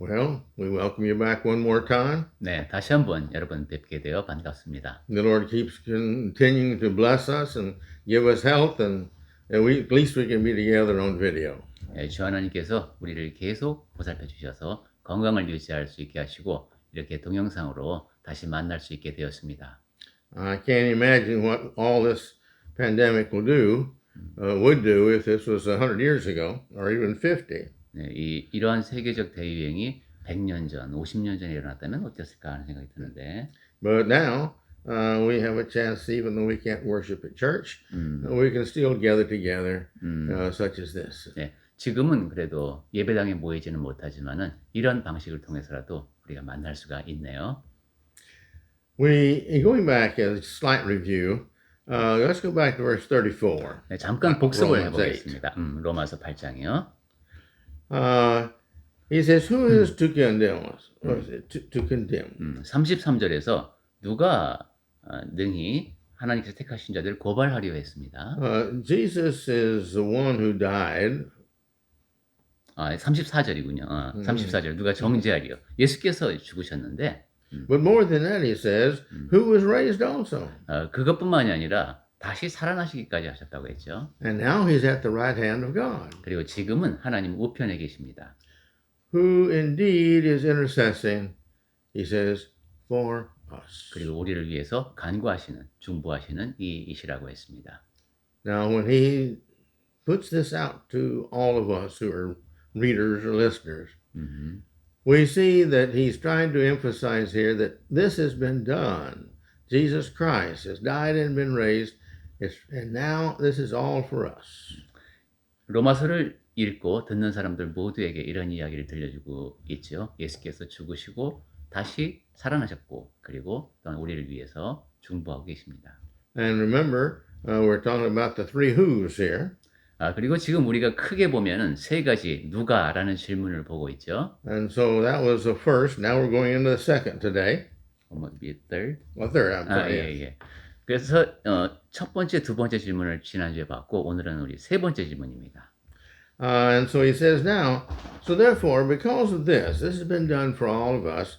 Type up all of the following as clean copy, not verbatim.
Well, we welcome you back one more time. 네, 다시 한번 여러분 뵙게 되어 반갑습니다. The Lord keeps continuing to bless us and give us health, and at least we can be together on video. 네, 주 하나님께서 우리를 계속 보살펴 주셔서 건강을 유지할 수 있게 하시고 이렇게 동영상으로 다시 만날 수 있게 되었습니다. I can't imagine what all this pandemic would do if this was 100 years ago or even 50. 네, 이러한 세계적 대유행이 100년 전, 50년 전에 일어났다면 어땠을까 하는 생각이 드는데 But now we have a chance, even though we can't worship at church, we can still gather together, such as this. 네, 지금은 그래도 예배당에 모이지는 못하지만은 이런 방식을 통해서라도 우리가 만날 수가 있네요. Going back as a slight review, let's go back to verse 34. 네, 잠깐 복습을 Romans 해보겠습니다. 로마서 8장이요. He says, who is to condemn us? What is it? To condemn. 33절에서 누가 능히 하나님께서 택하신 자들을 고발하려 했습니다. Jesus is the one who died. 34절이군요. 34절 누가 정죄하리요. 예수께서 죽으셨는데 But more than that, he says, who was raised also. 그것뿐만이 아니라 다시 살아나시기까지 하셨다고 했죠. And now he's at the right hand of God. 그리고 지금은 하나님 우편에 계십니다. Who indeed is intercessing, he says, for us. 그리고 우리를 위해서 간구하시는, 중보하시는 이시라고 했습니다. Now, when he puts this out to all of us who are readers or listeners, we see that he's trying to emphasize here that this has been done. Jesus Christ has died and been raised, and now this is all for us. 로마서를 읽고 듣는 사람들 모두에게 이런 이야기를 들려주고 있죠. 예수께서 죽으시고 다시 살아나셨고 그리고 또한 우리를 위해서 중보하고 계십니다. And remember, we're talking about the three who's here. 그리고 지금 우리가 크게 보면은 세 가지 누가라는 질문을 보고 있죠. And so that was the first. Now we're going into the second today. third? Third, I'm sorry. 예. 그래서 첫 번째, 두 번째 질문을 지난주에 받고 오늘은 우리 세 번째 질문입니다. And so he says now, so therefore, because of this has been done for all of us,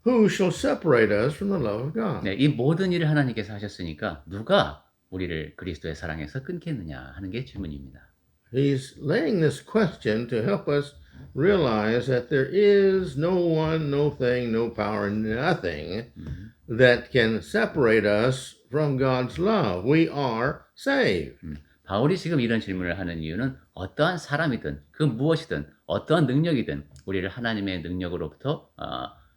who shall separate us from the love of God? 네, 이 모든 일을 하나님께서 하셨으니까 누가 우리를 그리스도의 사랑에서 끊겠느냐 하는 게 질문입니다. He's laying this question to help us realize that there is no one, no thing, no power, nothing that can separate us from God's love. We are saved. 바울이 지금 이런 질문을 하는 이유는 어떠한 사람이든 그 무엇이든 어떠한 능력이든 우리를 하나님의 능력으로부터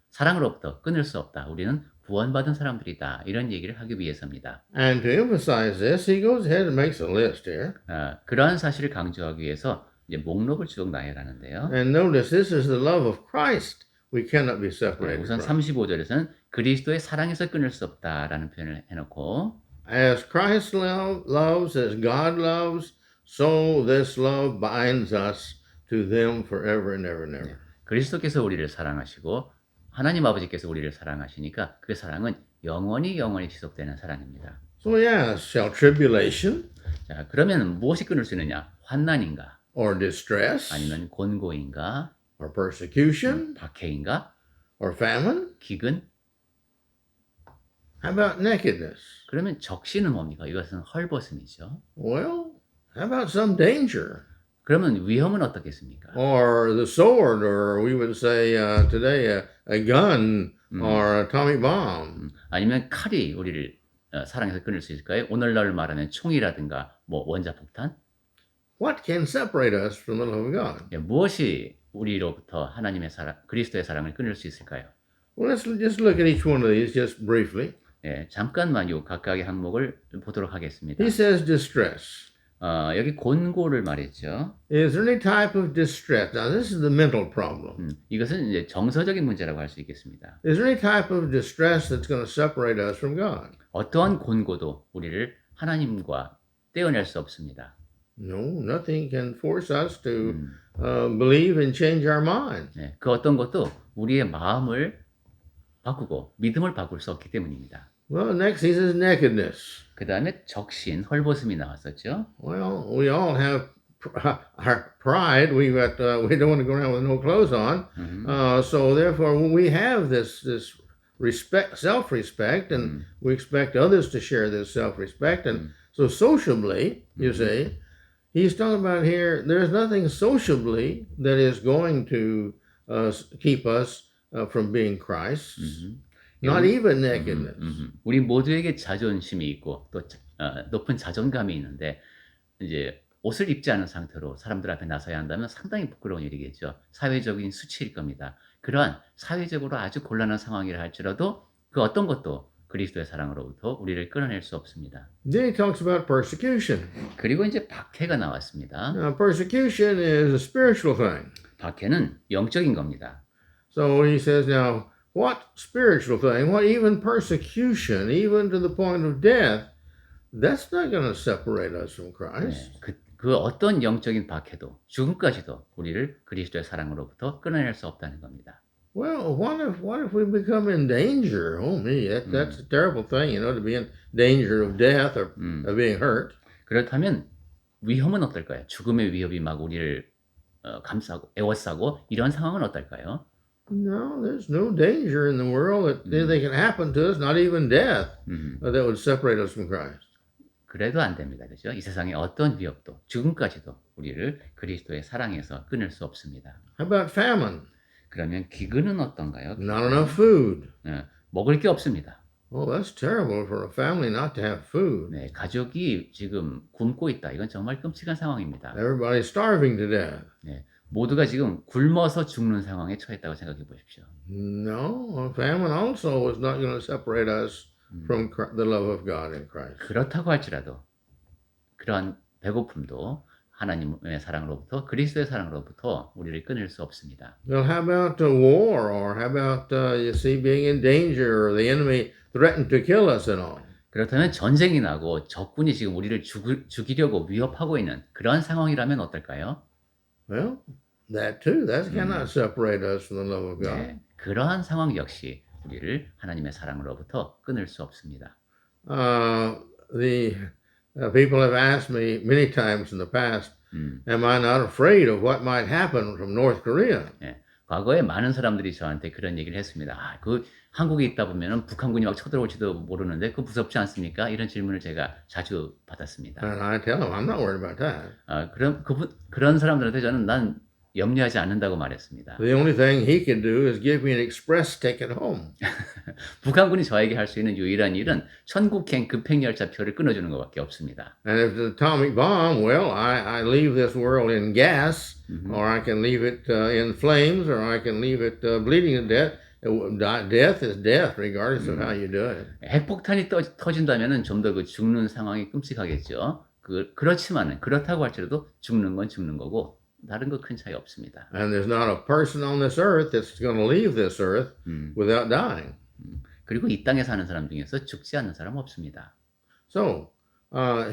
사랑으로부터 끊을 수 없다. 우리는 구원받은 사람들이다. 이런 얘기를 하기 위해서입니다. And to emphasize this, he goes ahead and makes a list here. 그러한 사실을 강조하기 위해서 이제 목록을 쭉 나열하는데요. And notice this is the love of Christ. We cannot be separated 우선 from. 35절에서는 그리스도의 사랑에서 끊을 수 없다라는 표현을 해놓고 As Christ loves, as God loves, so this love binds us to them forever and ever and ever. 그리스도께서 우리를 사랑하시고 하나님 아버지께서 우리를 사랑하시니까 그 사랑은 영원히 지속되는 사랑입니다. So he asks, shall tribulation 자, 그러면 무엇이 끊을 수 있느냐? 환난인가? or distress 아니면 곤고인가? or persecution 박해인가? or famine? 기근? How about nakedness? 그러면 적시는 뭡니까? 이것은 헐벗음이죠. Well, how about some danger? 그러면 위험은 어떻겠습니까? Or the sword, or we would say today a gun or atomic bomb. 아니면 칼이 우리를 사랑해서 끊을 수 있을까요? 오늘날 말하면 총이라든가 뭐 원자폭탄? What can separate us from the love of God? 무엇이 우리로부터 하나님의 사랑, 그리스도의 사랑을 끊을 수 있을까요? Well, let's just look at each one of these just briefly. 잠깐만 요 각각의 항목을 보도록 하겠습니다. He says distress. 여기 곤고를 말했죠. Is there any type of distress? Now, this is the mental problem. 이것은 이제 정서적인 문제라고 할 수 있겠습니다. Is there any type of distress that's going to separate us from God? 어떠한 곤고도 우리를 하나님과 떼어낼 수 없습니다. No, nothing can force us to believe and change our mind. 그 어떤 것도 우리의 마음을 바꾸고 믿음을 바꿀 수 없기 때문입니다. Well, next he says nakedness. 그 다음에 적신, 헐벗음이 나왔었죠. Well, we all have our pride. We don't want to go around with no clothes on. So therefore, we have this respect, self-respect, and we expect others to share this self-respect. And so sociably, you see, he's talking about here. There's nothing sociably that is going to keep us from being Christ's. Not even nakedness. 우리 모두에게 자존심이 있고 또 높은 자존감이 있는데 이제 옷을 입지 않은 상태로 사람들 앞에 나서야 한다면 상당히 부끄러운 일이겠죠. 사회적인 수치일 겁니다. 그러한 사회적으로 아주 곤란한 상황이라 할지라도 그 어떤 것도 그리스도의 사랑으로부터 우리를 끊어낼 수 없습니다. Then he talks about persecution. 그리고 이제 박해가 나왔습니다. Now, persecution is a spiritual thing. 박해는 영적인 겁니다. So he says, now, what spiritual thing, what even persecution, even to the point of death, that's not going to separate us from Christ. 네, 그 어떤 영적인 박해도 죽음까지도 우리를 그리스도의 사랑으로부터 끊어낼 수 없다는 겁니다. Well, what if we become in danger? Oh me, that's a terrible thing, to be in danger of death or of being hurt. 그렇다면 위험은 어떨까요? 죽음의 위협이 막 우리를 감싸고 에워싸고 이런 상황은 어떨까요? No, there's no danger in the world that can happen to us, not even death, that would separate us from Christ. 그래도 안 됩니다. 그죠? 이 세상의 어떤 위협도 죽음까지도 우리를 그리스도의 사랑에서 끊을 수 없습니다. How about famine? 그러면 기근은 어떤가요? Not enough food. 먹을 게 없습니다. Oh, that's terrible for a family not to have food. 네, 가족이 지금 굶고 있다. 이건 정말 끔찍한 상황입니다. Everybody's starving to death. 네, 모두가 지금 굶어서 죽는 상황에 처했다고 생각해 보십시오. No, famine also is not going to separate us from the love of God in Christ. 그렇다고 할지라도 그러한 배고픔도 하나님의 사랑으로부터 그리스도의 사랑으로부터 우리를 끊을 수 없습니다. Well, how about war, or how about you see being in danger, or the enemy threatened to kill us and all? 그렇다면 전쟁이 나고 적군이 지금 우리를 죽이려고 위협하고 있는 그런 상황이라면 어떨까요? Well, that too, that cannot separate us from the love of God. 네, 그러한 상황 역시 우리를 하나님의 사랑으로부터 끊을 수 없습니다. The people have asked me many times in the past, am I not afraid of what might happen from North Korea? 네, 과거에 많은 사람들이 저한테 그런 얘기를 했습니다. 그 한국에 있다 보면은 북한군이 막 쳐들어올지도 모르는데 그 무섭지 않습니까? 이런 질문을 제가 자주 받았습니다. And I tell them, I'm not worried about that. 그런 사람들한테 저는 난 염려하지 않는다고 말했습니다. The only thing he can do is give me an express ticket home. 북한군이 저에게 할 수 있는 유일한 일은 천국행 급행열차표를 끊어주는 것밖에 없습니다. And if the atomic bomb, well, I leave this world in gas, or I can leave it in flames, or I can leave it bleeding to death. Death is death, regardless of how you do it. 핵폭탄이 터진다면은 좀 더 그 죽는 상황이 끔찍하겠죠. 그렇지만은 그렇다고 할지라도 죽는 건 죽는 거고 다른 거 큰 차이 없습니다. And there's not a person on this earth that's going to leave this earth without dying. 그리고 이 땅에 사는 사람 중에서 죽지 않는 사람 없습니다. So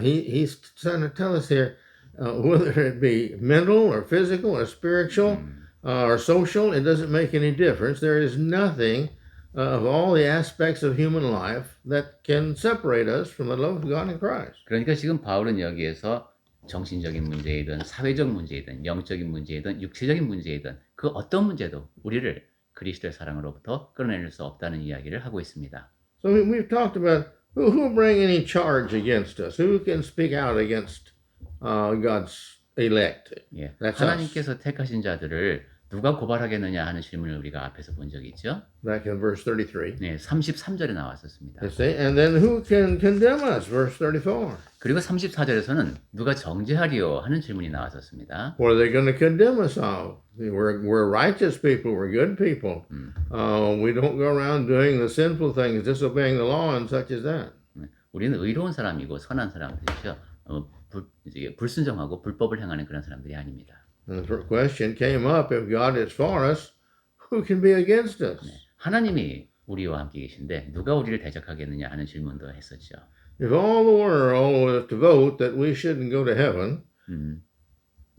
he's trying to tell us here, whether it be mental or physical or spiritual or social, it doesn't make any difference. There is nothing of all the aspects of human life that can separate us from the love of God in Christ. 그러니까 지금 바울은 여기에서 정신적인 문제이든 사회적 문제이든 영적인 문제이든 육체적인 문제이든 그 어떤 문제도 우리를 그리스도의 사랑으로부터 끊어낼 수 없다는 이야기를 하고 있습니다. So we've talked about who will bring any charge against us, who can speak out against God's elect. 예, That's 하나님께서 택하신 자들을 누가 고발하겠느냐 하는 질문을 우리가 앞에서 본 적이 있죠. Back in verse 33. 네, 33절에 나왔었습니다. You see? And then who can condemn us? Verse 34. 그리고 34절에서는 누가 정죄하리요 하는 질문이 나왔었습니다. What are they going to condemn us of? We're righteous people. We're good people. We don't go around doing the sinful things, disobeying the law and such as that. 우리는 의로운 사람이고 선한 사람들이죠. 불순종하고 불법을 행하는 그런 사람들이 아닙니다. And the question came up, if God is for us, who can be against us? 하나님이 우리와 함께 계신데 누가 우리를 대적하겠느냐 하는 질문도 했었죠. If all the world was to vote that we shouldn't go to heaven,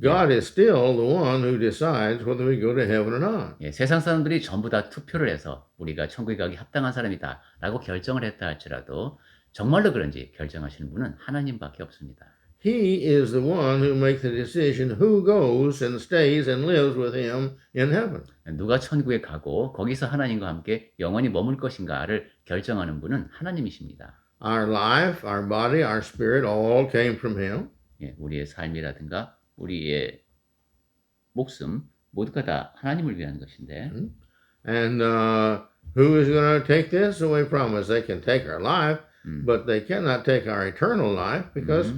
God is still the one who decides whether we go to heaven or not. 예, 세상 사람들이 전부 다 투표를 해서 우리가 천국에 가기 합당한 사람이다라고 결정을 했다 할지라도 정말로 그런지 결정하시는 분은 하나님밖에 없습니다. He is the one who makes the decision who goes and stays and lives with him in heaven. 누가 천국에 가고 거기서 하나님과 함께 영원히 머물 것인가를 결정하는 분은 하나님이십니다. Our life, our body, our spirit all came from him. 예, 우리의 삶이라든가 우리의 목숨 모두가 다 하나님을 위한 것인데 And who is going to take this away from us? They can take our life, but they cannot take our eternal life because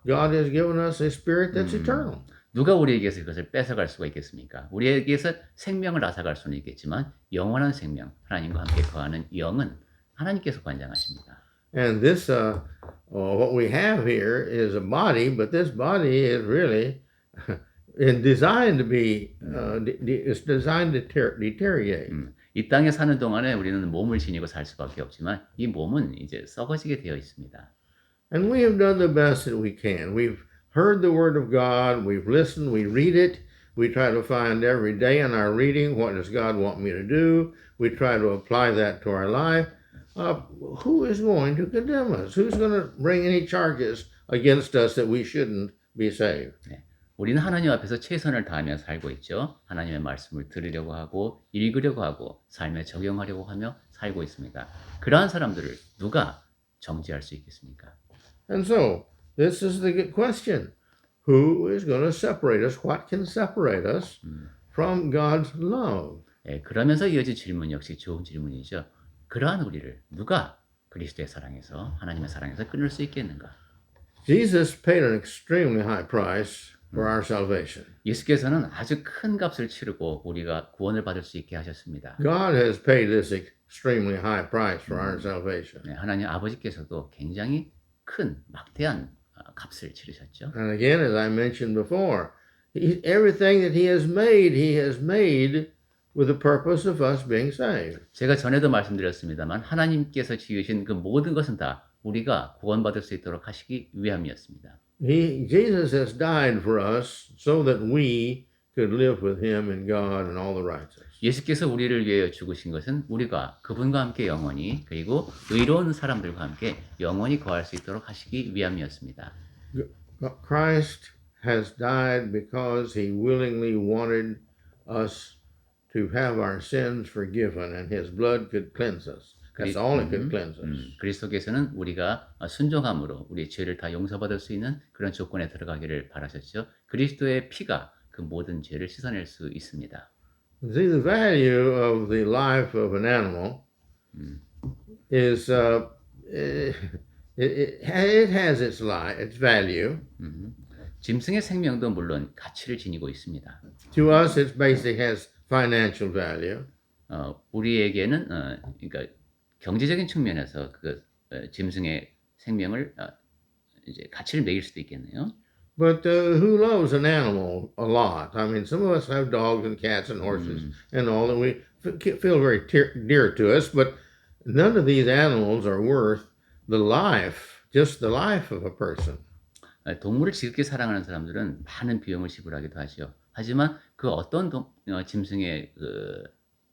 God has given us a spirit that's eternal. 누가 우리에게서 그것을 뺏어갈 수가 있겠습니까? 우리에게서 생명을 앗아갈 수는 있겠지만 영원한 생명, 하나님과 함께 거하는 영은 하나님께서 관장하십니다. And this, what we have here is a body, but this body is really designed to be, it's designed to deteriorate. 이 땅에 사는 동안에 우리는 몸을 지니고 살 수밖에 없지만 이 몸은 이제 썩어지게 되어 있습니다. And we have done the best that we can. We've heard the Word of God, we've listened, we read it, we try to find every day in our reading what does God want me to do, we try to apply that to our life. Who is going to condemn us? Who's going to bring any charges against us that we shouldn't be saved? 네. 우리는 하나님 앞에서 최선을 다하며 살고 있죠. 하나님의 말씀을 들으려고 하고 읽으려고 하고 삶에 적용하려고 하며 살고 있습니다. 그러한 사람들을 누가 정죄할 수 있겠습니까? And so, this is the good question. Who is going to separate us? What can separate us from God's love? 예, 그러면서 이어진 질문 역시 좋은 질문이죠. 그러한 우리를 누가 그리스도의 사랑에서 하나님의 사랑에서 끊을 수 있겠는가? Jesus paid an extremely high price for our salvation. 예수께서는 아주 큰 값을 치르고 우리가 구원을 받을 수 있게 하셨습니다. God has paid this extremely high price for our salvation. 네, 하나님 아버지께서도 굉장히 큰 막대한 값을 치르셨죠. And again, as I mentioned before, everything that He has made with the purpose of us being saved. 제가 전에도 말씀드렸습니다만 하나님께서 지으신 그 모든 것은 다 우리가 구원받을 수 있도록 하시기 위함이었습니다. Jesus has died for us so that we could live with Him and God and all the righteous. 예수께서 우리를 위하여 죽으신 것은 우리가 그분과 함께 영원히 그리고 의로운 사람들과 함께 영원히 거할 수 있도록 하시기 위함이었습니다. Christ has died because He willingly wanted us to have our sins forgiven and His blood could cleanse us. That's all it could cleanse us. 그리스도께서는 우리가 순종함으로 우리의 죄를 다 용서받을 수 있는 그런 조건에 들어가기를 바라셨죠. 그리스도의 피가 그 모든 죄를 씻어낼 수 있습니다. See, the value of the life of an animal is it has its value. 짐승의 생명도 물론 가치를 지니고 있습니다. To us, it basically has financial value. 우리에게는 그러니까 경제적인 측면에서 그 짐승의 생명을 이제 가치를 매길 수도 있겠네요. But who loves an animal a lot? I mean, some of us have dogs and cats and horses and all that we feel very dear to us, but none of these animals are worth the life, just the life of a person. 동물을 지극히 사랑하는 사람들은 많은 비용을 지불하기도 하죠. 하지만 그 어떤 짐승의 그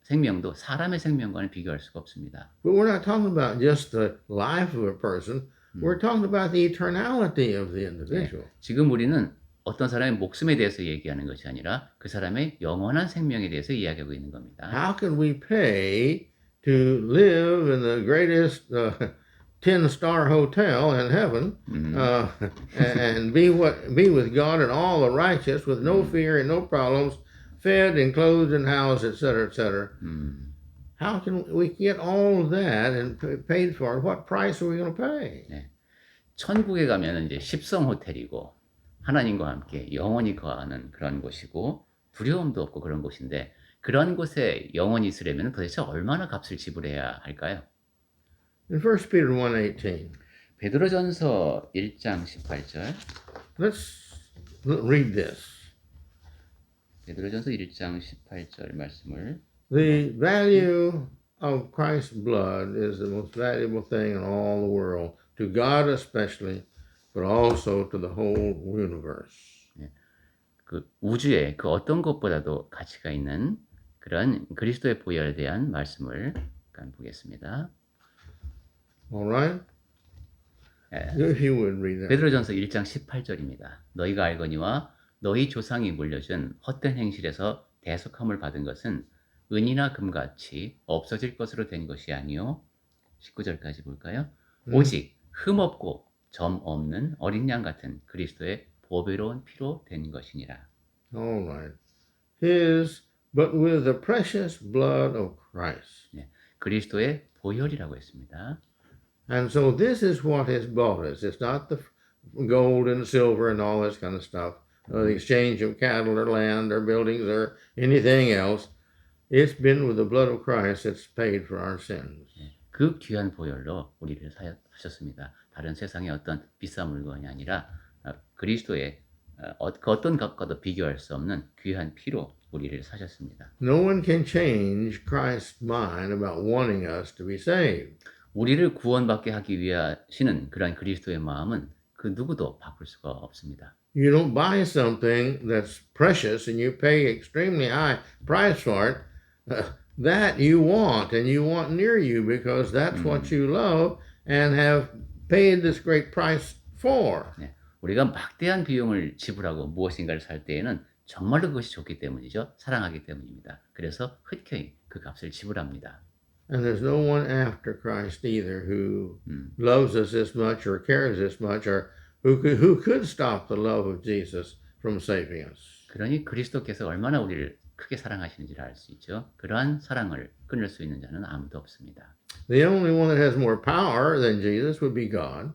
생명도 사람의 생명과는 비교할 수가 없습니다. But we're not talking about just the life of a person. We're talking about the eternality of the individual. 네, 지금 우리는 어떤 사람의 목숨에 대해서 얘기하는 것이 아니라 그 사람의 영원한 생명에 대해서 이야기하고 있는 겁니다. How can we pay to live in the greatest 10-star hotel in heaven and be with God and all the righteous with no fear and no problems, fed and clothed and housed, etc., etc. How can we get all of that and paid for it? What price are we going to pay? 네. 천국에 가면은 이제 십성 호텔이고 하나님과 함께 영원히 거하는 그런 곳이고 두려움도 없고 그런 곳인데 그런 곳에 영원히 있으려면 도대체 얼마나 값을 지불해야 할까요? In 1 Peter 1:18. 베드로전서 1장 18절. Let's read this. 베드로전서 1장 18절 말씀을 The value of Christ's blood is the most valuable thing in all the world, to God especially, but also to the whole universe. 그 우주에 그 어떤 것보다도 가치가 있는 그런 그리스도의 보혈에 대한 말씀을 보겠습니다. All right? If you would read that. 베드로전서 1장 18절입니다. 너희가 알거니와 너희 조상이 물려준 헛된 행실에서 대속함을 받은 것은 은이나 금같이 없어질 것으로 된 것이 아니요. 19절까지 볼까요? 오직 흠없고 점 없는 어린 양 같은 그리스도의 보배로운 피로 된 것이니라. All right. His, but with the precious blood of Christ. 네, 그리스도의 보혈이라고 했습니다. And so this is what has bought us. It's not the gold and silver and all this kind of stuff, or the exchange of cattle or land or buildings or anything else. It's been with the blood of Christ that's paid for our sins. 네, 그 귀한 보혈로 우리를 사하셨습니다. 다른 세상의 어떤 비싼 물건이 아니라 그리스도의 그 어떤 것과도 비교할 수 없는 귀한 피로 우리를 사셨습니다. No one can change Christ's mind about wanting us to be saved. 우리를 구원받게 하기 위하시는 그러한 그리스도의 마음은 그 누구도 바꿀 수가 없습니다. You don't buy something that's precious and you pay extremely high price for it. That you want and you want near you because that's what you love and have paid this great price for. 네, 우리가 막대한 비용을 지불하고 무엇인가를 살 때에는 정말로 그것이 좋기 때문이죠. 사랑하기 때문입니다. 그래서 흔쾌히 그 값을 지불합니다. And there's no one after Christ either who loves us this much or cares this much or who could stop the love of Jesus from saving us. 그러니 그리스도께서 얼마나 우리를 크게 사랑하시는지를 알 수 있죠. 그러한 사랑을 끊을 수 있는 자는 아무도 없습니다. The only one that has more power than Jesus would be God.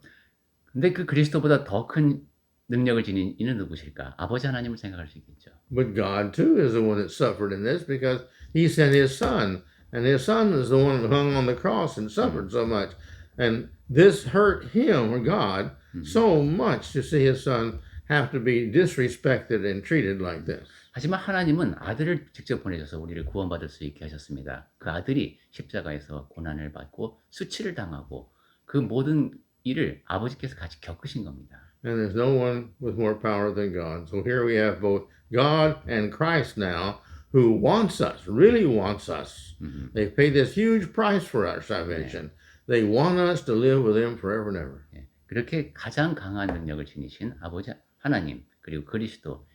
근데 그 그리스도보다 더 큰 능력을 지닌 이는 누구실까? 아버지 하나님을 생각할 수 있겠죠. But God too is the one that suffered in this because he sent his son. And his son is the one that hung on the cross and suffered so much. And this hurt him, or God, so much to see his son have to be disrespected and treated like this. 하지만 하나님은 아들을 직접 보내셔서 우리를 구원받을 수 있게 하셨습니다. 그 아들이 십자가에서 고난을 받고 수치를 당하고 그 모든 일을 아버지께서 같이 겪으신 겁니다. And there's no one with more power than God. So here we have both God and Christ now, who wants us, really wants us. They've paid this huge price for our salvation. They want us to live with him forever and ever. 예, 그렇게 가장 강한 능력을 지니신 아버지 하나님 그리고 그리스도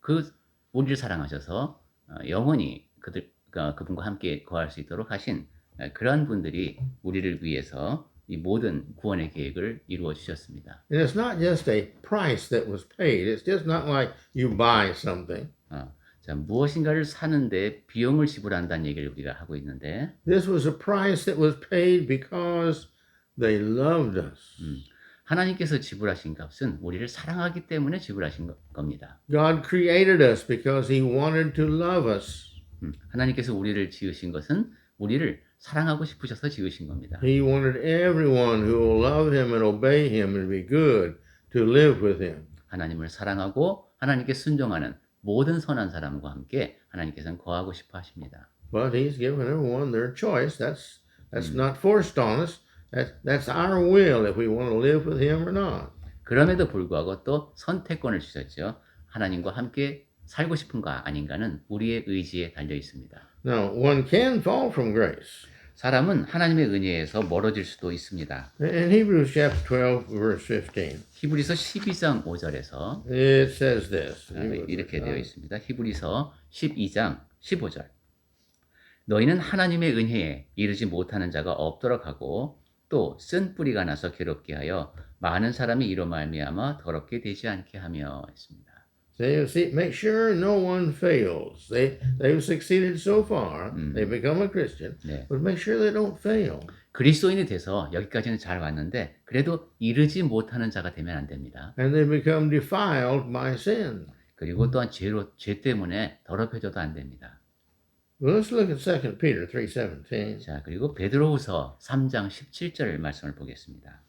그 우리를 사랑하셔서 영원히 그분과 함께 거할 수 있도록 하신 그러한 분들이 우리를 위해서 이 모든 구원의 계획을 이루어 주셨습니다. And it's not just a price that was paid. It's just not like you buy something. 자, 무엇인가를 사는데 비용을 지불한다는 얘기를 우리가 하고 있는데 This was a price that was paid because they loved us. 하나님께서 지불하신 값은 우리를 사랑하기 때문에 지불하신 겁니다. God created us because he wanted to love us. 하나님께서 우리를 지으신 것은 우리를 사랑하고 싶으셔서 지으신 겁니다. He wanted everyone who will love him and obey him and be good to live with him. 하나님을 사랑하고 하나님께 순종하는 모든 선한 사람과 함께 하나님께서는 거하고 싶어 하십니다. But he's given everyone their choice. That's not forced on us. That's our will if we want to live with him or not. 그럼에도 불구하고 또 선택권을 주셨죠. 하나님과 함께 살고 싶은가 아닌가는 우리의 의지에 달려 있습니다. Now, one can fall from grace. 사람은 하나님의 은혜에서 멀어질 수도 있습니다. In Hebrews chapter 12, verse 15, 히브리서 12장 5절에서 it says this. 이렇게 되어 있습니다. 히브리서 12장 15절. 너희는 하나님의 은혜에 이르지 못하는 자가 없도록 하고 또 쓴 뿌리가 나서 괴롭게 하여 많은 사람이 이로 말미암아 더럽게 되지 않게 하며 했습니다. See, make sure no one fails. They've succeeded so far. They've become a Christian, 네. but make sure they don't fail. 그리스도인이 돼서 여기까지는 잘 왔는데 그래도 이르지 못하는 자가 되면 안 됩니다. And they become defiled by sin. 그리고 또한 죄 때문에 더럽혀져도 안 됩니다. Well, let's look at 2 Peter 3:17. 자, 그리고 베드로후서 3장 17절 말씀을 보겠습니다.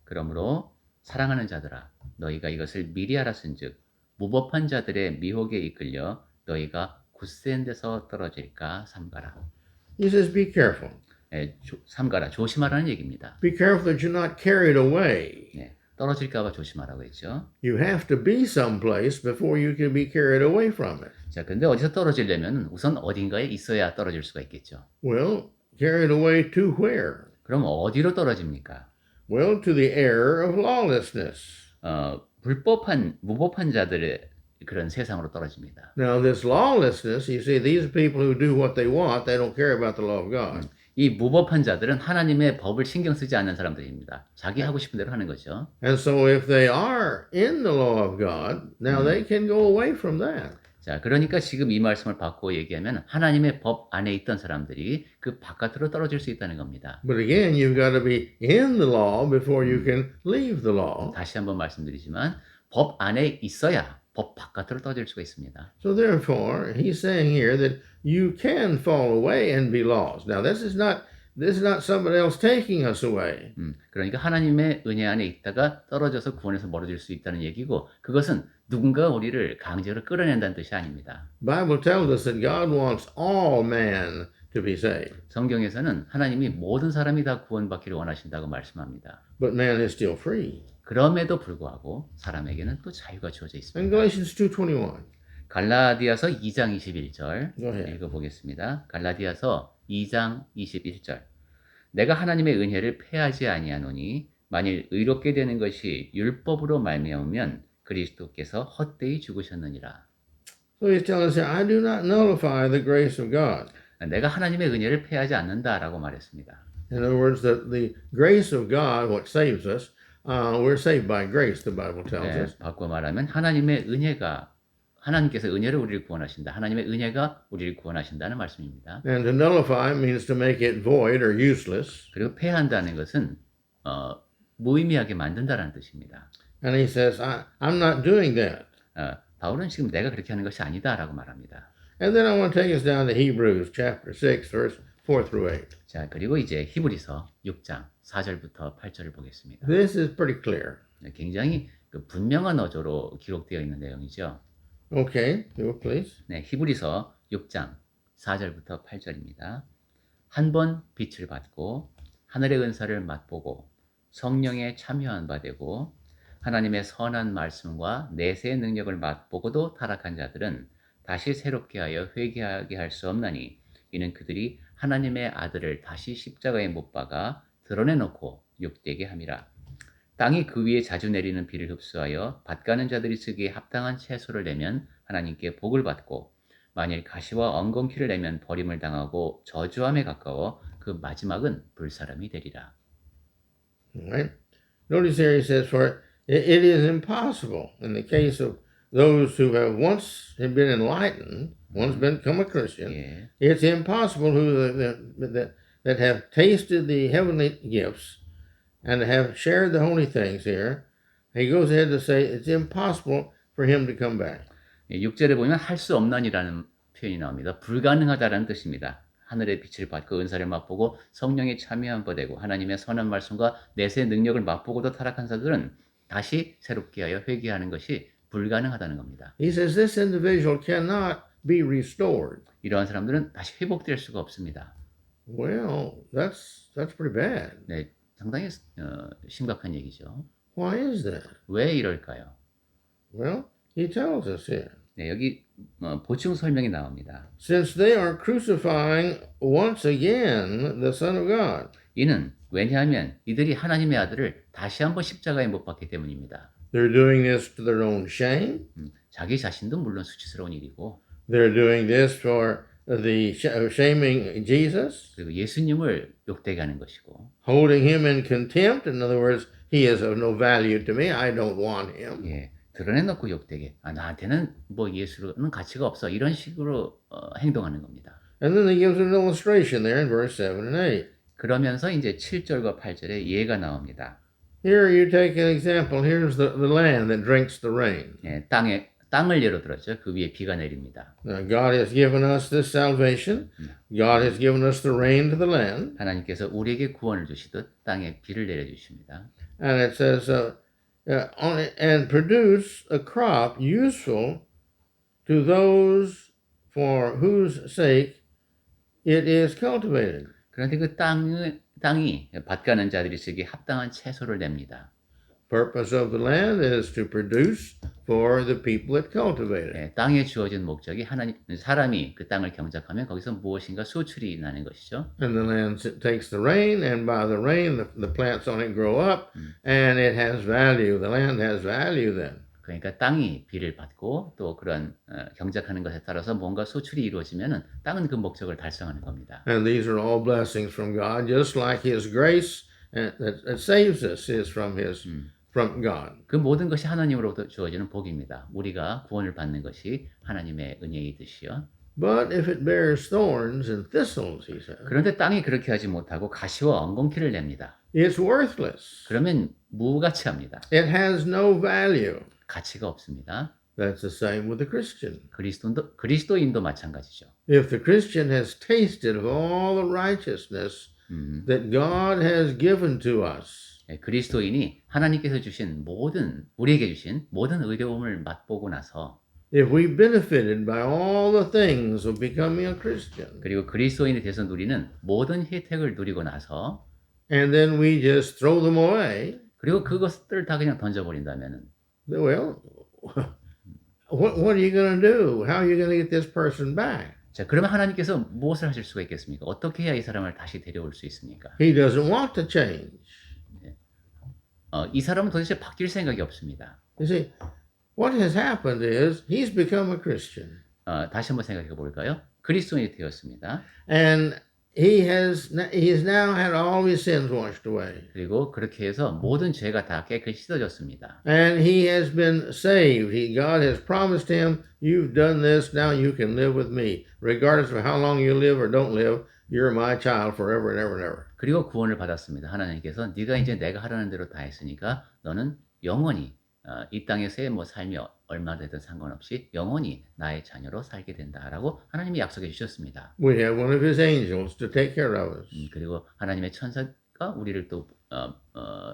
그러므로 사랑하는 자들아 너희가 이것을 미리 알았은즉 무법한 자들의 미혹에 이끌려 너희가 굳센 데서 떨어질까 삼가라. He says, be careful. 삼가라, 조심하라는 얘기입니다. Be careful that you're not carried away. 네, 떨어질까 봐 조심하라고 했죠. You have to be someplace before you can be carried away from it. 자, 근데 어디서 떨어지려면 우선 어딘가에 있어야 떨어질 수가 있겠죠. Well, carried away to where? 그럼 어디로 떨어집니까? Well, to the error of lawlessness. 무법한 자들의 그런 세상으로 떨어집니다. Now, this lawlessness, you see, these are people who do what they want. They don't care about the law of God. 이 무법한 자들은 하나님의 법을 신경 쓰지 않는 사람들입니다. 자기 하고 싶은 대로 하는 거죠. And so if they are in the law of God, now they can go away from that. 자, 그러니까 지금 이 말씀을 바꾸어 얘기하면 하나님의 법 안에 있던 사람들이 그 바깥으로 떨어질 수 있다는 겁니다. But again, you've got to be in the law before you can leave the law. 다시 한번 말씀드리지만 법 안에 있어야 법 바깥으로 떨어질 수가 있습니다. So therefore, he's saying here that you can fall away and be lost. Now, this is not somebody else taking us away. 그러니까 하나님의 은혜 안에 있다가 떨어져서 구원에서 멀어질 수 있다는 얘기고 그것은 누군가 우리를 강제로 끌어낸다는 뜻이 아닙니다. Bible tells us that God wants all man to be saved. 성경에서는 하나님이 모든 사람이 다 구원받기를 원하신다고 말씀합니다. But man is still free. 그럼에도 불구하고 사람에게는 또 자유가 주어져 있습니다. And Galatians 2:21. 갈라디아서 2장 21절 Go ahead. 읽어보겠습니다. 갈라디아서 2장 21절 내가 하나님의 은혜를 패하지 아니하노니 만일 의롭게 되는 것이 율법으로 말미암으면 그리스도께서 헛되이 죽으셨느니라. So he's telling us here, I do not nullify the grace of God. 내가 하나님의 은혜를 패하지 않는다라고 말했습니다. In other words, the grace of God, what saves us, we're saved by grace, the Bible tells 네, us. 바꿔 말하면 하나님의 은혜가 하나님께서 은혜로 우리를 구원하신다. 하나님의 은혜가 우리를 구원하신다는 말씀입니다. And to nullify means to make it void or useless. 그리고 패한다는 것은 무의미하게 만든다라는 뜻입니다. And he says, I'm not doing that. 바울은 지금 내가 그렇게 하는 것이 아니다라고 말합니다. And then I want to take us down to Hebrews chapter 6, verse 4 through 8. 자, 그리고 이제 히브리서 6장 4절부터 8절을 보겠습니다. This is pretty clear. 굉장히 분명한 어조로 기록되어 있는 내용이죠. Okay, do please. 네, 히브리서 6장 4절부터 8절입니다. 한 번 빛을 받고 하늘의 은사를 맛보고 성령에 참여한 바 되고 하나님의 선한 말씀과 내세의 능력을 맛보고도 타락한 자들은 다시 새롭게 하여 회개하게 할 수 없나니 이는 그들이 하나님의 아들을 다시 십자가에 못 박아 드러내놓고 욕되게 함이라. 땅이 그 위에 자주 내리는 비를 흡수하여 밭가는 자들이 쓰기에 합당한 채소를 내면 하나님께 복을 받고 만일 가시와 엉겅퀴를 내면 버림을 당하고 저주함에 가까워 그 마지막은 불사람이 되리라. All right. Notice here he says, for it is impossible in the case of those who have once have been enlightened, once become a Christian, 예. it's impossible that have tasted the heavenly gifts and have shared the holy things here. He goes ahead to say it's impossible for him to come back. 6절에 보면 할 수 없나니라는 표현이 나옵니다. 불가능하다라는 뜻입니다. 하늘의 빛을 받고 은사를 맛보고 성령에 참여한 바 되고 하나님의 선한 말씀과 내세의 능력을 맛보고도 타락한 자들은 다시 새롭게 하여 회개하는 것이 불가능하다는 겁니다. He says this individual cannot be restored. 이러한 사람들은 다시 회복될 수가 없습니다. Well, that's pretty bad. 네, 상당히 심각한 얘기죠. Why is that? 왜 이럴까요? Well, he tells us here. 네, 여기 보충 설명이 나옵니다. Since they are crucifying once again the Son of God. 이는 왜냐하면 이들이 하나님의 아들을 다시 한번 십자가에 못 박기 때문입니다. They're doing this to their own shame. 자기 자신도 물론 수치스러운 일이고 They're doing this for the shaming Jesus, 그리고 예수님을 욕되게 하는 것이고 holding him in contempt. In other words, he is of no value to me. I don't want him. 예, 드러내놓고 욕되게 나한테는 뭐 예수는 가치가 없어 이런 식으로 행동하는 겁니다. And then he gives an illustration there in verse 7 and 8. 그러면서 이제 7절과 8절에 예가 나옵니다. Here you take an example. Here's the land that drinks the rain. 예, 땅을 예로 들었죠. 그 위에 비가 내립니다. Now, God has given us this salvation. God has given us the rain to the land. 하나님께서 우리에게 구원을 주시듯 땅에 비를 내려주십니다. And it says, and produce a crop useful to those for whose sake it is cultivated. 그런데 그 땅이 밭가는 자들이 쓰기에 합당한 채소를 냅니다. Purpose of the land is to produce for the people that cultivate it. 예, 땅에 주어진 목적이 사람이 그 땅을 경작하면 거기서 무엇인가 수출이 나는 것이죠. And the land takes the rain, and by the rain, the plants on it grow up, and it has value. The land has value then. 그러니까 땅이 비를 받고 또 그런 경작하는 것에 따라서 뭔가 수출이 이루어지면은 땅은 그 목적을 달성하는 겁니다. And these are all blessings from God, just like His grace that saves us is from God. 그 모든 것이 하나님으로부터 주어지는 복입니다. 우리가 구원을 받는 것이 하나님의 은혜이듯이요. But if it bears thorns and thistles, he says, 그런데 땅이 그렇게 하지 못하고 가시와 엉겅퀴를 냅니다. it's worthless. 그러면 무가치합니다. It has no value. 가치가 없습니다. That's the same with the Christian. 그리스도인도 마찬가지죠. If the Christian has tasted of all the righteousness that God has given to us, 그리스도인이 하나님께서 주신 우리에게 주신 모든 의로움을 맛보고 나서 if we benefited by all the things of becoming a Christian, 그리고 그리스도인이 돼서 누리는 모든 혜택을 누리고 나서 and then we just throw them away, 그리고 그것들 다 그냥 던져버린다면은 well, what are you going to do? How are you going to get this person back? 자, 그러면 하나님께서 무엇을 하실 수가 있겠습니까? 어떻게 해야 이 사람을 다시 데려올 수 있습니까? He doesn't want to change. 이 사람은 도대체 바뀔 생각이 없습니다. You see, what has happened is he's become a Christian. 다시 한번 생각해 볼까요? 그리스도인이 되었습니다. And he has now had all his sins washed away. 그리고 그렇게 해서 모든 죄가 다 깨끗이 씻어졌습니다. And he has been saved. God has promised him, you've done this, now you can live with me. Regardless of how long you live or don't live, you're my child forever and ever and ever. 그리고 구원을 받았습니다. 하나님께서 네가 이제 내가 하라는 대로 다 했으니까 너는 영원히 이 땅에서의 삶이 얼마 되든 상관없이 영원히 나의 자녀로 살게 된다라고 하나님이 약속해 주셨습니다. We have one of his angels to take care of us. 그리고 하나님의 천사가 우리를 또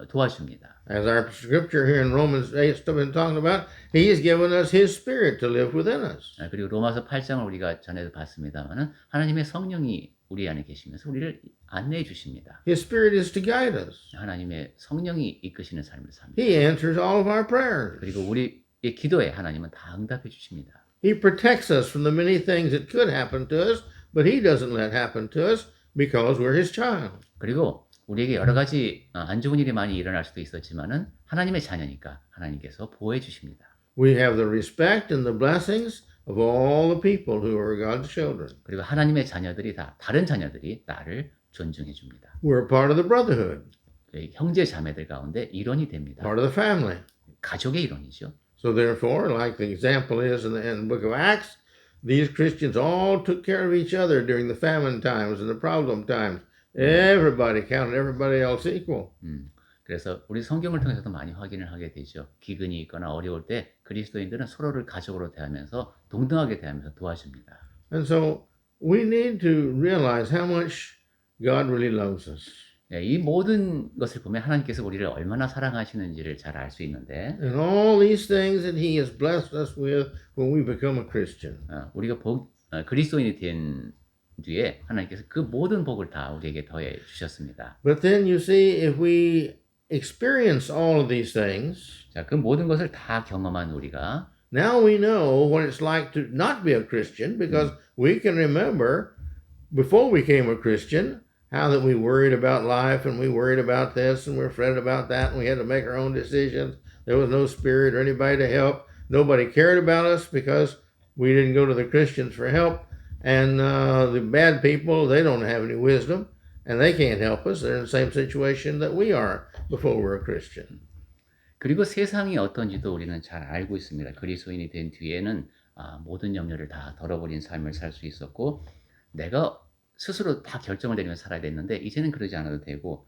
도와줍니다. As our scripture here in Romans 8 has been talking about, he has given us his spirit to live within us. 그리고 로마서 8장을 우리가 전에도 봤습니다만은 하나님의 성령이 우리 안에 계시면서 우리를 안내해 주십니다. His spirit is to guide us. 하나님의 성령이 이끄시는 삶을 삽니다. He answers all of our prayers. 그리고 우리의 기도에 하나님은 다 응답해 주십니다. He protects us from the many things that could happen to us, but he doesn't let happen to us because we're his child. 그리고 우리에게 여러 가지 안 좋은 일이 많이 일어날 수도 있었지만은 하나님의 자녀니까 하나님께서 보호해 주십니다. We have the respect and the blessings of all the people who are God's children. 그리고 하나님의 자녀들이 다른 자녀들이 나를 존중해 줍니다. We're part of the brotherhood, 형제 자매들 가운데 일원이 됩니다. part of the family. 가족의 일원이죠. So therefore, like the example is in the book of Acts, these Christians all took care of each other during the famine times and the problem times. Everybody counted everybody else equal. 그래서 우리 성경을 통해서도 많이 확인을 하게 되죠. 기근이 있거나 어려울 때 그리스도인들은 서로를 가족으로 대하면서 동등하게 대하면서 도와줍니다. And so we need to realize how much God really loves us. 이 모든 것을 보면 하나님께서 우리를 얼마나 사랑하시는지를 잘 알 수 있는데 And all these things that he has blessed us with when we become a Christian. 우리가 그리스도인이 된 뒤에 하나님께서 그 모든 복을 다 우리에게 더해 주셨습니다. But then you see, if we experience all of these things, 자, 그 모든 것을 다 경험한 우리가 now we know what it's like to not be a Christian because we can remember before we became a Christian how that we worried about life and we worried about this and we're fretted about that and we had to make our own decisions. There was no spirit or anybody to help. Nobody cared about us because we didn't go to the Christians for help. And the bad people, they don't have any wisdom and they can't help us. They're in the same situation that we are before we're a Christian. 그리고 세상이 어떤지도 우리는 잘 알고 있습니다. 그리스도인이 된 뒤에는 모든 염려를 다 덜어버린 삶을 살 수 있었고 내가 스스로 다 결정을 내리며 살아야 됐는데 이제는 그러지 않아도 되고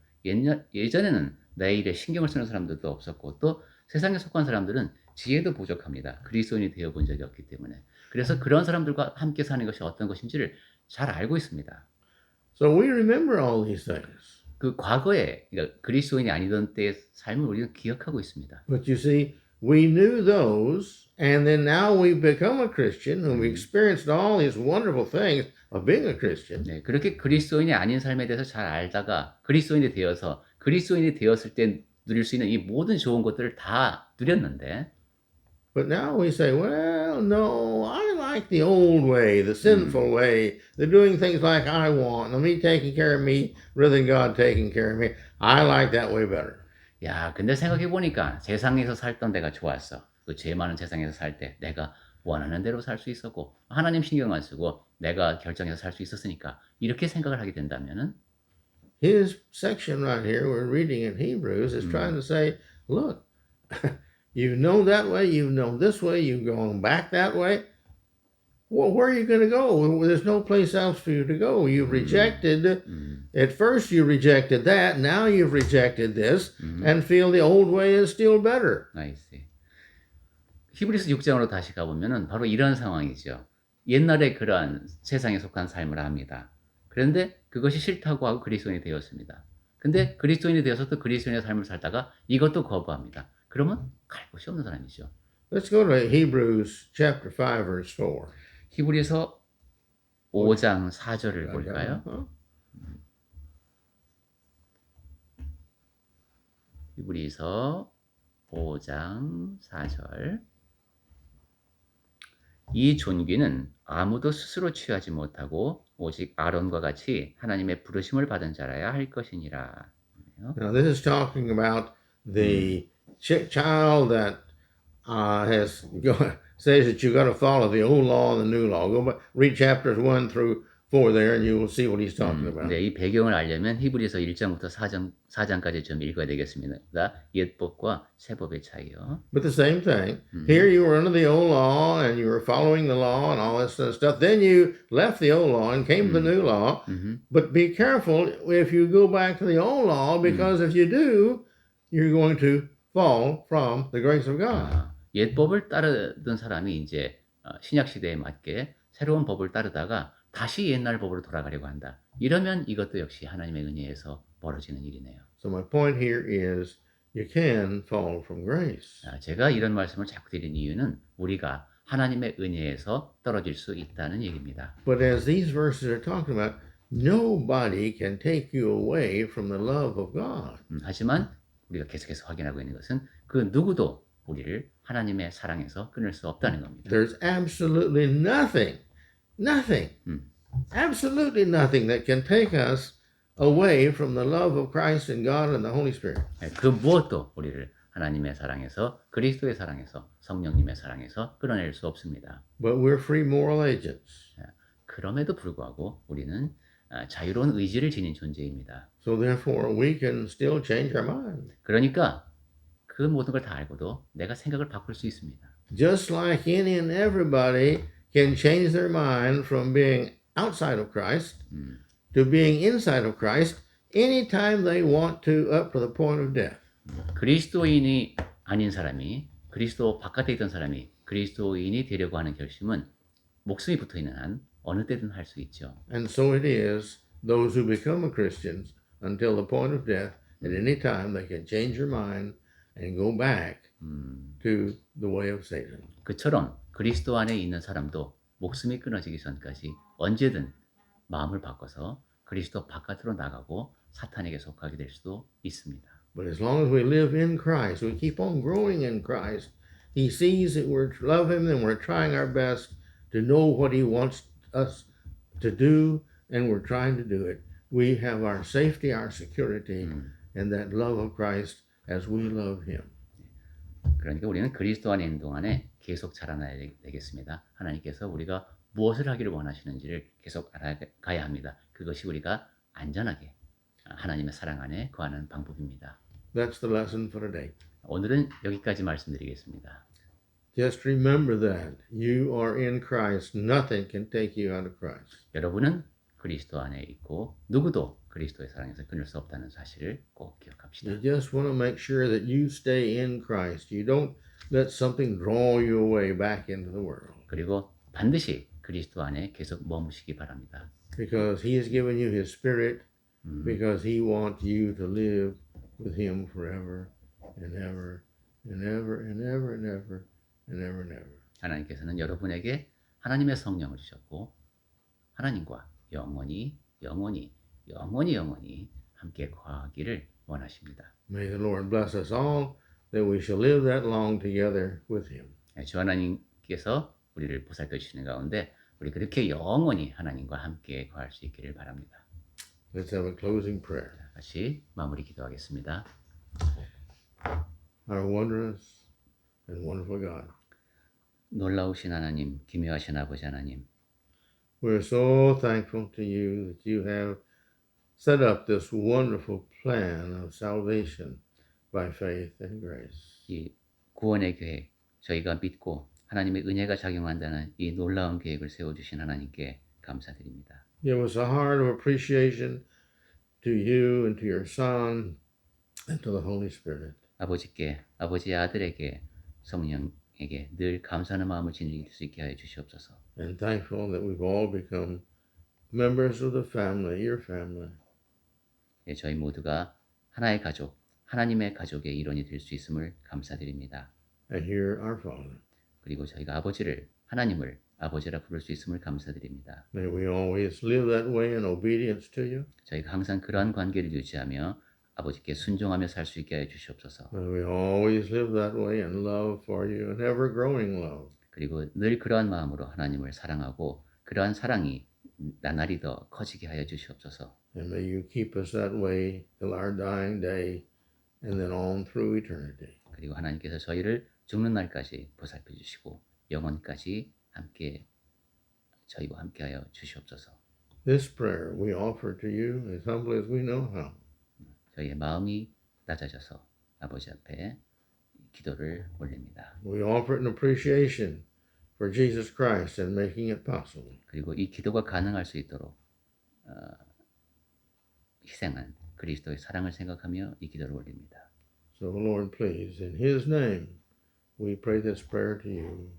예전에는 내 일에 신경을 쓰는 사람들도 없었고 또 세상에 속한 사람들은 지혜도 부족합니다. 그리스도인이 되어본 적이 없기 때문에. 그래서 그런 사람들과 함께 사는 것이 어떤 것인지를 잘 알고 있습니다. So we remember all these things. 그 과거에 그러니까 그리스도인이 아니던 때의 삶을 우리는 기억하고 있습니다. But you see, we knew those, and then now we've become a Christian, and we experienced all these wonderful things of being a Christian. 네, 그렇게 그리스도인이 아닌 삶에 대해서 잘 알다가 그리스도인이 되었을 때 누릴 수 있는 이 모든 좋은 것들을 다 누렸는데 But now we say, well, no, I like the old way, the sinful way, the doing things like I want, and me taking care of me rather than God taking care of me. I like that way better. 야, 근데 생각해 보니까 세상에서 살던 내가 좋았어. 그 죄 많은 세상에서 살 때 내가 원하는 대로 살 수 있었고 하나님 신경 안 쓰고 내가 결정해서 살 수 있었으니까 이렇게 생각을 하게 된다면은 His section right here, we're reading in Hebrews, is trying to say, look, you've known that way, you've known this way, you've gone back that way. Well, where are you going to go? There's no place else for you to go. You've rejected, at first you rejected that, now you've rejected this, and feel the old way is still better. 나이스. 히브리서 6장으로 다시 가보면은 바로 이런 상황이죠. 옛날에 그러한 세상에 속한 삶을 합니다. 그런데 그것이 싫다고 하고 그리스도인이 되었습니다. 근데 그리스도인이 되어서 또 그리스도인의 삶을 살다가 이것도 거부합니다. 그러면 갈 곳이 없는 사람이죠. Let's go to Hebrews chapter 5, verse 4. 히브리서 5장 4절을 볼까요? 히브리서 5장 4절. 이 존귀는 아무도 스스로 취하지 못하고 오직 아론과 같이 하나님의 부르심을 받은 자라야 할 것이니라. Now, this is talking about the child that says that you've got to follow the old law and the new law. Go back, read chapters 1 through 4 there, and you will see what he's talking about. 네, 이 배경을 알려면 히브리서 1장부터 4장까지 좀 읽어야 되겠습니다. 옛법과 새법의 차이요. But the same thing. Here you were under the old law, and you were following the law and all this stuff. Then you left the old law and came to the new law. But be careful if you go back to the old law, because if you do, you're going to fall from the grace of God. 옛법을 따르던 사람이 이제 신약 시대에 맞게 새로운 법을 따르다가 다시 옛날 법으로 돌아가려고 한다. 이러면 이것도 역시 하나님의 은혜에서 벌어지는 일이네요. So my point here is you can fall from grace. 제가 이런 말씀을 자꾸 드린 이유는 우리가 하나님의 은혜에서 떨어질 수 있다는 얘기입니다. But as these verses are talking about, nobody can take you away from the love of God. 하지만 우리가 계속해서 확인하고 있는 것은 그 누구도 우리를 하나님의 사랑에서 끊을 수 없다는 겁니다. There's absolutely nothing, absolutely nothing that can take us away from the love of Christ and God and the Holy Spirit. 그 무엇도 우리를 하나님의 사랑에서 그리스도의 사랑에서 성령님의 사랑에서 끌어낼 수 없습니다. But we're free moral agents. 그럼에도 불구하고 우리는 자유로운 의지를 지닌 존재입니다. So therefore we can still change our mind. 그러니까 그 모든 걸 다 알고도 내가 생각을 바꿀 수 있습니다. Just like any and everybody can change their mind from being outside of Christ to being inside of Christ anytime they want to up to the point of death. 그리스도인이 아닌 사람이 그리스도 바깥에 있던 사람이 그리스도인이 되려고 하는 결심은 목숨이 붙어 있는 한 어느 때든 할 수 있죠. And so it is those who become Christians until the point of death. At any time they can change their mind and go back to the way of Satan. 그처럼 그리스도 안에 있는 사람도 목숨이 끊어지기 전까지 언제든 마음을 바꿔서 그리스도 바깥으로 나가고 사탄에게 속하게 될 수도 있습니다. But as long as we live in Christ, we keep on growing in Christ, He sees that we love Him and we're trying our best to know what He wants us to do, and we're trying to do it. We have our safety, our security, and that love of Christ as we love Him. 그러니까 우리는 그리스도 안의 행동 안에 계속 자라나야 되겠습니다. 하나님께서 우리가 무엇을 하기를 원하시는지를 계속 알아가야 합니다. 그것이 우리가 안전하게 하나님의 사랑 안에 거하는 방법입니다. That's the lesson for today. 오늘은 여기까지 말씀드리겠습니다. Just remember that you are in Christ. Nothing can take you out of Christ. 여러분은 그리스도 안에 있고 누구도 그리스도의 사랑에서 끊을 수 없다는 사실을 꼭 기억합시다. You just want to make sure that you stay in Christ. You don't let something draw you away back into the world. 그리고 반드시 그리스도 안에 계속 머무시기 바랍니다. Because He has given you His Spirit. Because He wants you to live with Him forever and ever and ever and ever and ever and ever and ever. 하나님께서는 여러분에게 하나님의 성령을 주셨고 하나님과 영원히 함께 거하기를 원하십니다. May the Lord bless us all that we shall live that long together with Him. 주 하나님께서 우리를 보살펴 주시는 가운데 우리 그렇게 영원히 하나님과 함께 거할 수 있기를 바랍니다. Let's have a closing prayer. 같이 마무리 기도하겠습니다. Our wondrous and wonderful God, 놀라우신 하나님, 기묘하신 아버지 하나님, we're so thankful to you that you have set up this wonderful plan of salvation by faith and grace. 이 구원의 계획, 저희가 믿고 하나님의 은혜가 작용한다는 이 놀라운 계획을 세워주신 하나님께 감사드립니다. Give us a heart of appreciation to you and to your Son and to the Holy Spirit. 아버지께, 아버지의 아들에게, 성령에게 늘 감사하는 마음을 지닐 수 있게 하여 주시옵소서. And thankful that we've all become members of the family, your family. 저희 모두가 하나의 가족, 하나님의 가족의 일원이 될 수 있음을 감사드립니다. And hear our Father. 그리고 저희가 아버지를, 하나님을 아버지라 부를 수 있음을 감사드립니다. May we always live that way in obedience to you. 저희가 항상 그러한 관계를 유지하며 아버지께 순종하며 살 수 있게 하여 주시옵소서. May we always live that way in love for you, an ever-growing love. 그리고 늘 그러한 마음으로 하나님을 사랑하고 그러한 사랑이 나날이 더 커지게 하여 주시옵소서. And may you keep us that way till our dying day and then on through eternity. 그리고 하나님께서 저희를 죽는 날까지 보살펴 주시고 영원까지 함께 저희와 함께하여 주시옵소서. This prayer we offer to you as humbly as we know how. 저희의 마음이 낮아져서 아버지 앞에 기도를 올립니다. We offer it in appreciation for Jesus Christ and making it possible. 그리고 이 기도가 가능할 수 있도록 희생한 그리스도의 사랑을 생각하며 이 기도를 올립니다. So Lord, please, in His name, we pray this prayer to you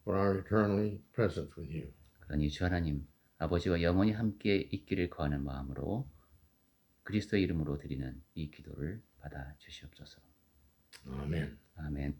for our eternally presence with you. 그러니 주 하나님, 아버지와 영원히 함께 있기를 거하는 마음으로 그리스도의 이름으로 드리는 이 기도를 받아 주시옵소서. Amen. 아멘.